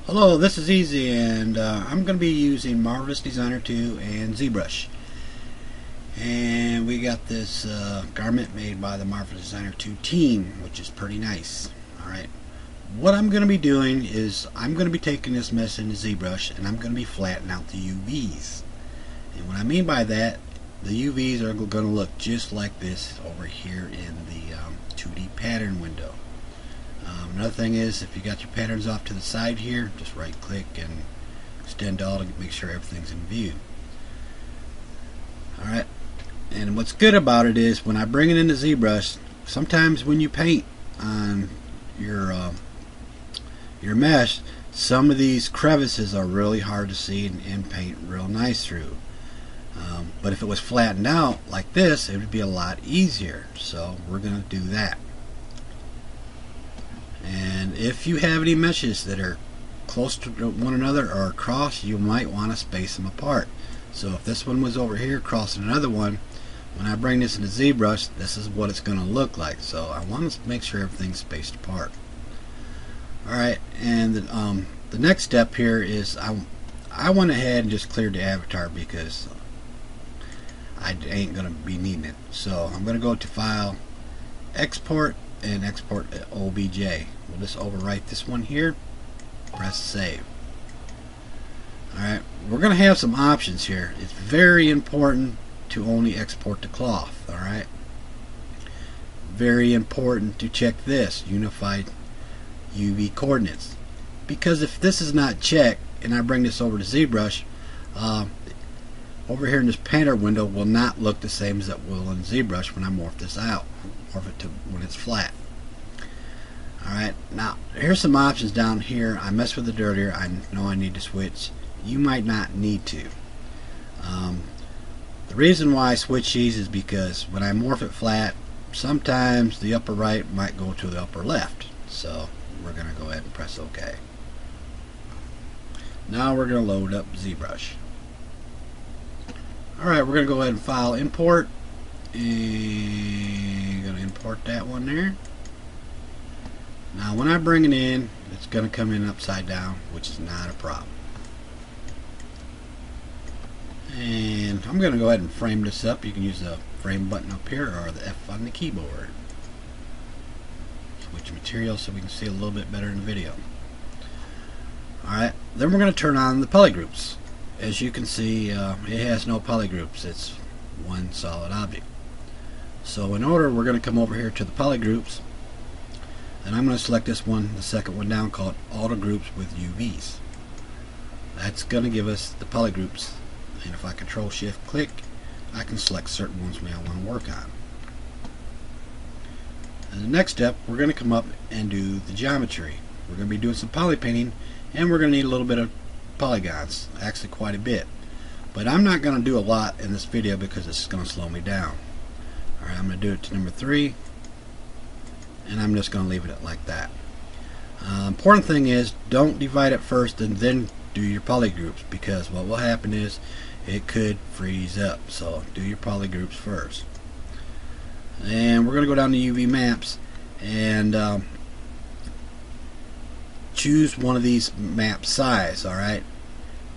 Hello, this is Easy, and I'm going to be using Marvelous Designer 2 and ZBrush. And we got this garment made by the Marvelous Designer 2 team, which is pretty nice. Alright, what I'm going to be doing is I'm going to be taking this mesh into ZBrush and I'm going to be flattening out the UVs. And what I mean by that, the UVs are going to look just like this over here in the 2D pattern window. Another thing is, if you got your patterns off to the side here, just right click and extend all to make sure everything's in view. Alright, and what's good about it is when I bring it into ZBrush, sometimes when you paint on your mesh, some of these crevices are really hard to see and paint real nice through. But if it was flattened out like this, it would be a lot easier. So we're going to do that. And if you have any meshes that are close to one another or across, you might want to space them apart. So if this one was over here crossing another one, when I bring this into ZBrush, this is what it's going to look like. So I want to make sure everything's spaced apart. Alright, and the next step here is I went ahead and just cleared the avatar because I ain't going to be needing it. So I'm going to go to File, Export, and export OBJ. We'll just overwrite this one here, press save. Alright, we're going to have some options here. It's very important to only export to cloth. Alright, very important to check this, unified UV coordinates, because if this is not checked and I bring this over to ZBrush, over here in this painter window will not look the same as it will in ZBrush when I morph this out, morph it to when it's flat. Alright, now here's some options down here. I messed with it earlier. I know I need to switch. You might not need to. The reason why I switch these is because when I morph it flat, sometimes the upper right might go to the upper left. So we're going to go ahead and press OK. Now we're going to load up ZBrush. Alright, we're going to go ahead and file import, and going to import that one there. Now when I bring it in, it's going to come in upside down, which is not a problem. And I'm going to go ahead and frame this up. You can use the frame button up here or the F on the keyboard. Switch material so we can see a little bit better in the video. Alright, then we're going to turn on the polygroups. As you can see, it has no polygroups. It's one solid object. So in order, we're going to come over here to the polygroups, and I'm going to select this one, the second one down, called Auto Groups with UVs. That's going to give us the polygroups, and if I Control Shift click, I can select certain ones we want to work on. And the next step, we're going to come up and do the geometry. We're going to be doing some poly painting, and we're going to need a little bit of polygons, actually quite a bit, but I'm not going to do a lot in this video because it's going to slow me down. Alright, I'm going to do it to number 3, and I'm just going to leave it like that. Important thing is, don't divide it first and then do your polygroups, because what will happen is it could freeze up. So do your polygroups first, and we're going to go down to UV maps and choose one of these map size. Alright,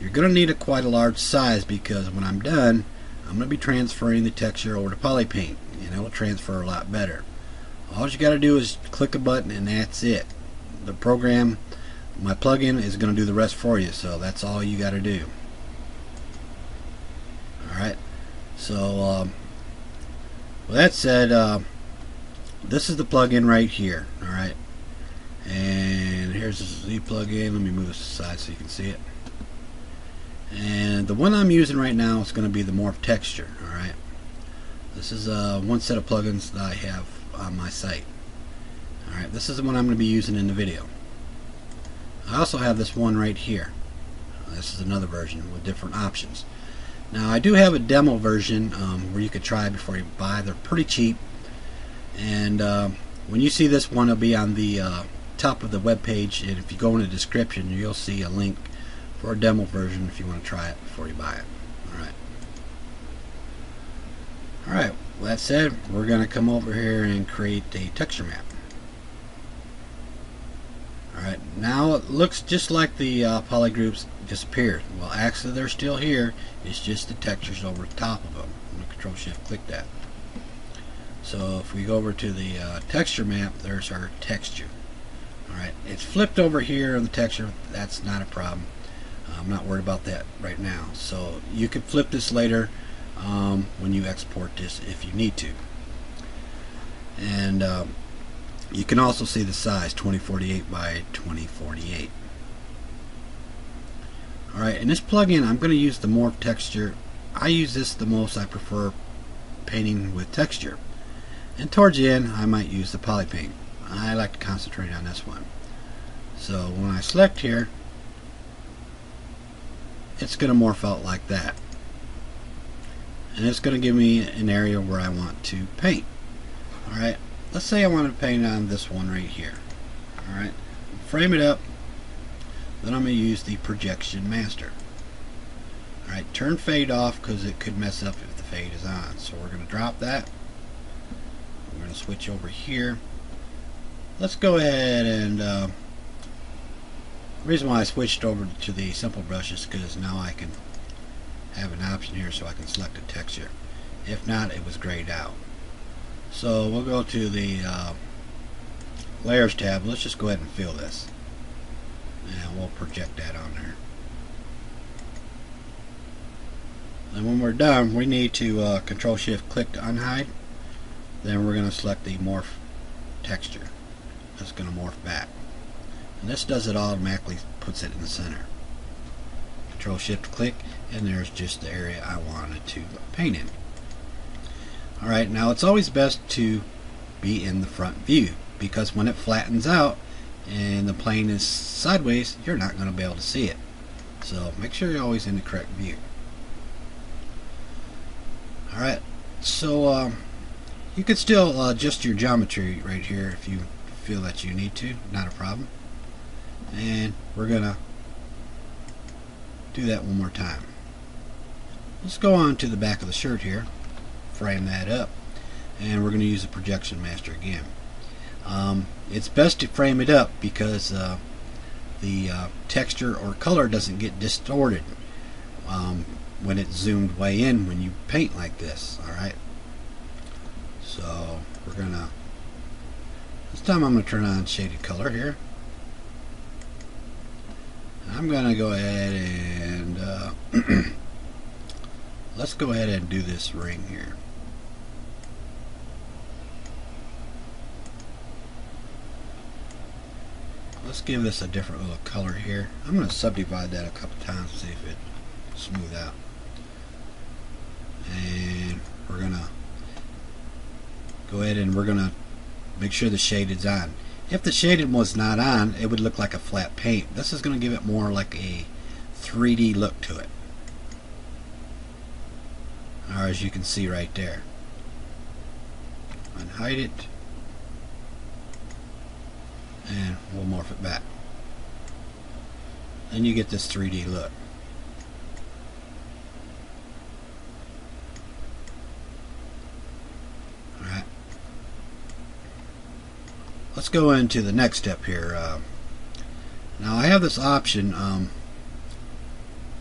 you're going to need quite a large size, because when I'm done, I'm going to be transferring the texture over to polypaint, and it will transfer a lot better. All you got to do is click a button and that's it. The program, my plugin, is going to do the rest for you, so that's all you got to do. Alright, so with that said, this is the plugin right here. Alright, and here's the Z plugin. Let me move this aside so you can see it. And the one I'm using right now is going to be the morph texture. Alright, this is one set of plugins that I have on my site. Alright, this is the one I'm going to be using in the video. I also have this one right here. This is another version with different options. Now I do have a demo version where you could try before you buy. They're pretty cheap, and when you see this one, it'll be on the top of the web page, and if you go in the description, you'll see a link for a demo version if you want to try it before you buy it. Alright, with that said, we're going to come over here and create a texture map. Alright, now it looks just like the poly groups disappeared. Well, actually they're still here. It's just the textures over the top of them. I'm going to Control Shift click that. So if we go over to the texture map, there's our texture. Alright, it's flipped over here on the texture. That's not a problem. I'm not worried about that right now. So you can flip this later when you export this if you need to. And you can also see the size, 2048 by 2048. Alright, in this plugin I'm going to use the morph texture. I use this the most. I prefer painting with texture. And towards the end I might use the poly paint. I like to concentrate on this one. So when I select here, it's going to morph out like that. And it's going to give me an area where I want to paint. Alright, let's say I want to paint on this one right here. Alright, frame it up. Then I'm going to use the projection master. Alright, turn fade off because it could mess up if the fade is on. So we're going to drop that. We're going to switch over here. Let's go ahead and the reason why I switched over to the simple brush is because now I can have an option here so I can select a texture. If not, it was grayed out. So we'll go to the layers tab. Let's just go ahead and fill this, and we'll project that on there. And when we're done, we need to Control Shift click to unhide. Then we're going to select the morph texture. That's going to morph back, and this does it automatically, puts it in the center. Control Shift click, and there's just the area I wanted to paint in. Alright, now it's always best to be in the front view, because when it flattens out and the plane is sideways, you're not going to be able to see it. So make sure you're always in the correct view. Alright, so you can still adjust your geometry right here if you feel that you need to, not a problem. And we're going to do that one more time. Let's go on to the back of the shirt here, frame that up, and we're going to use the projection master again. It's best to frame it up because the texture or color doesn't get distorted when it's zoomed way in when you paint like this. Alright, so we're gonna, this time I'm going to turn on shaded color here. I'm going to go ahead and let's go ahead and do this ring here. Let's give this a different little color here. I'm going to subdivide that a couple times to see if it smooths out. And we're going to go ahead and we're going to make sure the shaded's on. If the shaded was not on, it would look like a flat paint. This is going to give it more like a 3D look to it. Or as you can see right there. Unhide it. And we'll morph it back. And you get this 3D look. Alright. Let's go into the next step here. Now I have this option,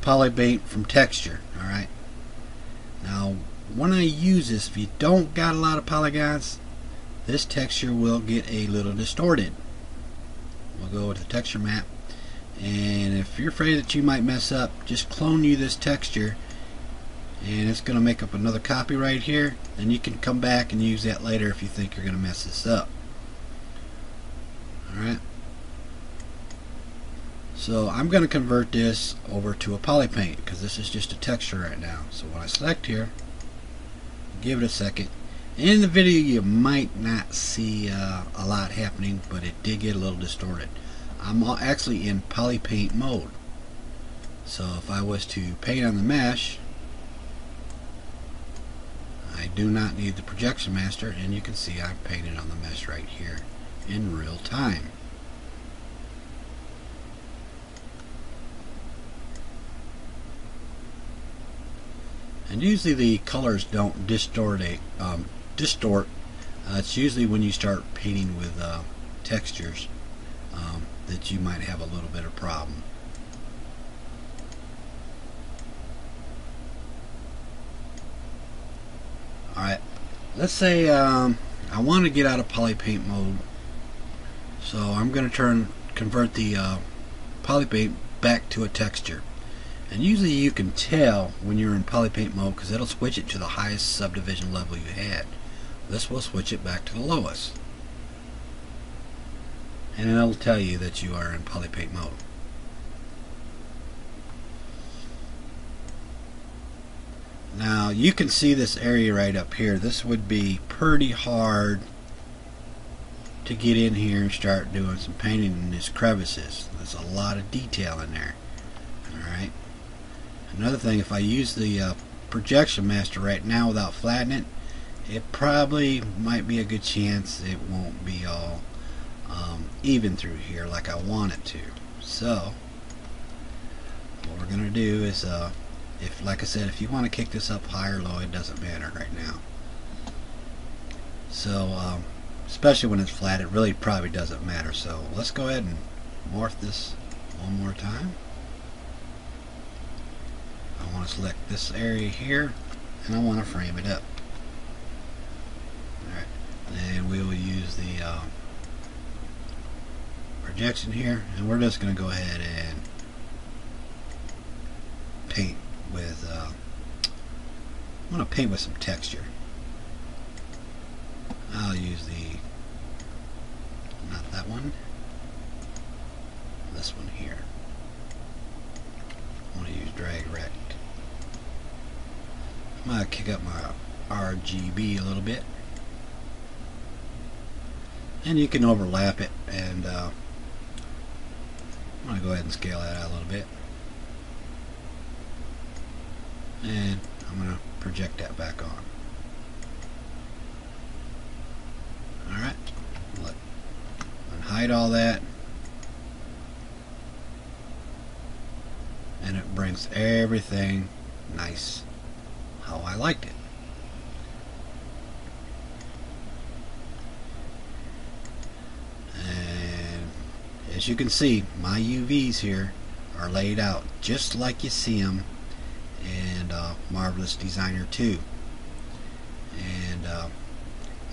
poly paint from texture. Alright. Now when I use this, if you don't got a lot of polygons, this texture will get a little distorted. We'll go to the texture map, and if you're afraid that you might mess up, just clone you this texture, and it's going to make up another copy right here, and you can come back and use that later if you think you're going to mess this up. Alright, so I'm going to convert this over to a poly paint because this is just a texture right now. So when I select here, give it a second. In the video you might not see a lot happening, but it did get a little distorted. I'm actually in poly paint mode. So if I was to paint on the mesh, I do not need the projection master, and you can see I'm painting on the mesh right here in real time. And usually the colors don't distort. It's usually when you start painting with textures that you might have a little bit of problem. Alright, let's say I want to get out of polypaint mode, so I'm going to convert the polypaint back to a texture. And usually you can tell when you're in polypaint mode because it'll switch it to the highest subdivision level you had. This will switch it back to the lowest, and it'll tell you that you are in polypaint mode. Now you can see this area right up here. This would be pretty hard to get in here and start doing some painting in these crevices. There's a lot of detail in there. Alright. Another thing, if I use the projection master right now without flattening it, it probably might be a good chance it won't be all even through here like I want it to. So what we're going to do is like I said, if you want to kick this up high or low, it doesn't matter right now. So especially when it's flat, it really probably doesn't matter. So let's go ahead and morph this one more time. I want to select this area here, and I want to frame it up. Alright, and we will use the projection here, and we're just going to go ahead and paint with I'm going to paint with some texture. I'll use not that one, this one here. I want to use drag rect. I'm going to kick up my RGB a little bit, and you can overlap it, and I'm going to go ahead and scale that out a little bit, and I'm going to project that back on. Alright, hide all that, and it brings everything nice how I liked it. And as you can see, my UVs here are laid out just like you see them in Marvelous Designer 2. And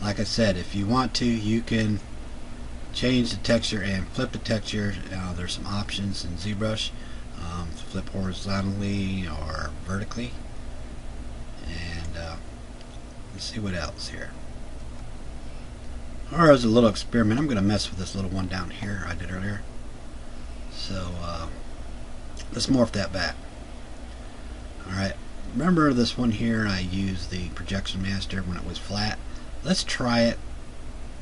like I said, if you want to, you can change the texture and flip the texture. There's some options in ZBrush, flip horizontally or vertically. And let's see what else here. Or as a little experiment, I'm going to mess with this little one down here I did earlier. So let's morph that back. Alright, remember this one here, I used the projection master when it was flat. Let's try it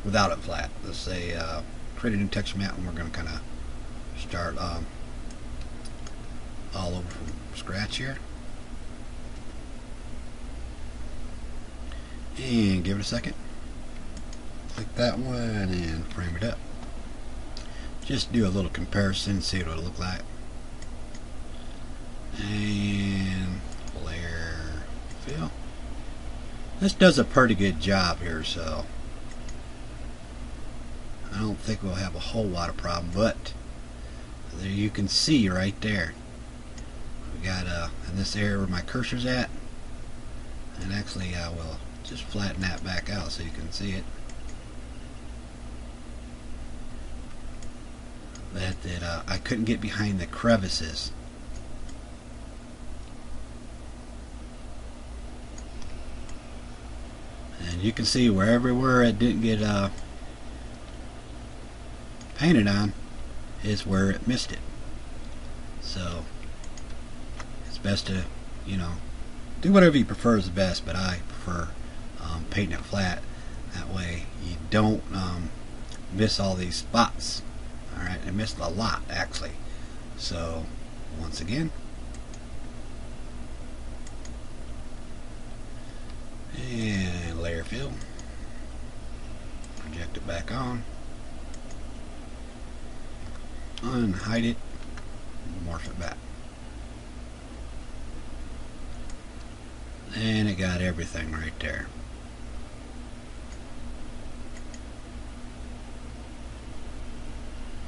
without it flat. Let's say create a new texture map, and we're going to kind of start all over from scratch here. And give it a second. Click that one and frame it up. Just do a little comparison, see what it'll look like. And layer fill. This does a pretty good job here, so I don't think we'll have a whole lot of problem, but there you can see right there. We got in this area where my cursor's at, and actually I will just flatten that back out so you can see it. That I couldn't get behind the crevices. And you can see where everywhere it didn't get painted on is where it missed it. So it's best to, do whatever you prefer is best, but I prefer painting it flat. That way you don't miss all these spots. Alright, I missed a lot actually. So once again, and layer fill, project it back on, unhide it, morph it back, and it got everything right there.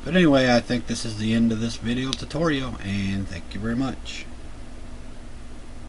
But anyway, I think this is the end of this video tutorial, and thank you very much.